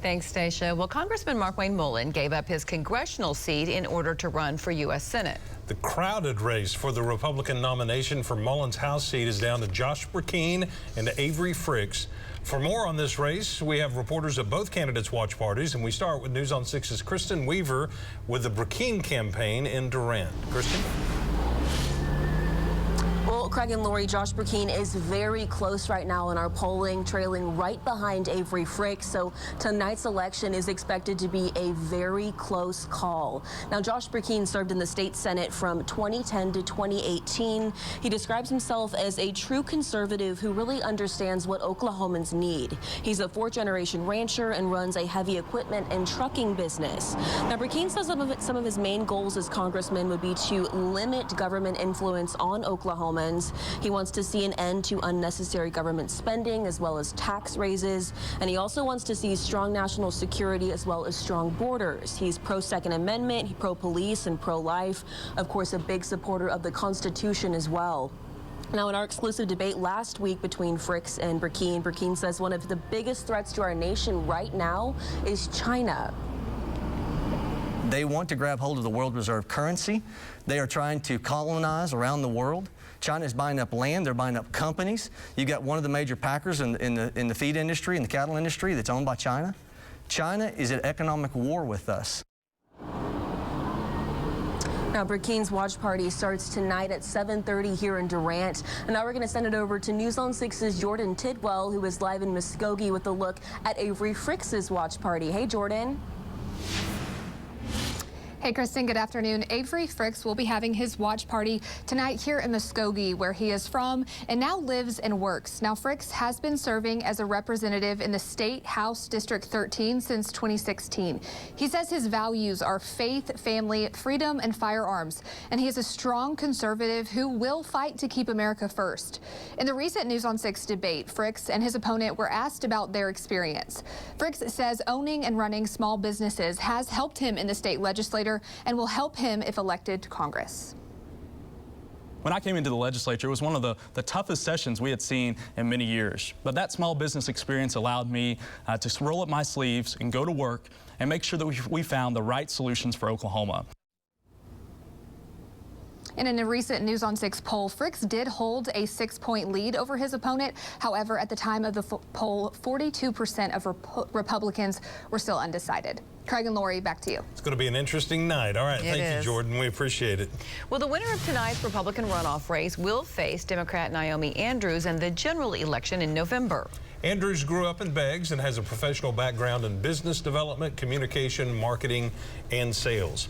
Thanks, Stacia. Well, Congressman Markwayne Mullin gave up his congressional seat in order to run for U.S. Senate. The crowded race for the Republican nomination for Mullins' House seat is down to Josh Brecheen and Avery Frix. For more on this race, we have reporters at both candidates' watch parties, and we start with News on 6's Kristen Weaver with the Brecheen campaign in Durant. Kristen? Well, Craig and Lori, Josh Brecheen is very close right now in our polling, trailing right behind Avery Frix. So tonight's election is expected to be a very close call. Now, Josh Brecheen served in the state Senate from 2010 to 2018. He describes himself as a true conservative who really understands what Oklahomans need. He's a fourth-generation rancher and runs a heavy equipment and trucking business. Now, Brecheen says some of his main goals as congressman would be to limit government influence on Oklahomans. He wants to see an end to unnecessary government spending as well as tax raises, and he also wants to see strong national security as well as strong borders. He's pro-Second Amendment, pro-police, and pro-life. Of course, a big supporter of the Constitution as well. Now, in our exclusive debate last week between Frix and Brecheen, Brecheen says one of the biggest threats to our nation right now is China. They want to grab hold of the world reserve currency. They are trying to colonize around the world. China is buying up land. They're buying up companies. You got one of the major packers in the feed industry, in the cattle industry, that's owned by China. China is at economic war with us. Now, Brecheen's watch party starts tonight at 7:30 here in Durant. And now we're going to send it over to News on 6's Jordan Tidwell, who is live in Muskogee with a look at Avery Frix's watch party. Hey, Jordan. Hey, Kristen, good afternoon. Avery Frix will be having his watch party tonight here in Muskogee, where he is from and now lives and works. Now, Frix has been serving as a representative in the State House District 13 since 2016. He says his values are faith, family, freedom, and firearms, and he is a strong conservative who will fight to keep America first. In the recent News on 6 debate, Frix and his opponent were asked about their experience. Frix says owning and running small businesses has helped him in the state legislature and will help him if elected to Congress. When I came into the legislature, it was one of the toughest sessions we had seen in many years. But that small business experience allowed me to roll up my sleeves and go to work and make sure that we found the right solutions for Oklahoma. And in a recent News on 6 poll, Frix did hold a 6-point lead over his opponent. However, at the time of the poll, 42% of Republicans were still undecided. Craig and Lori, back to you. It's going to be an interesting night. All right, thank you, Jordan. We appreciate it. Well, the winner of tonight's Republican runoff race will face Democrat Naomi Andrews in the general election in November. Andrews grew up in Beggs and has a professional background in business development, communication, marketing, and sales.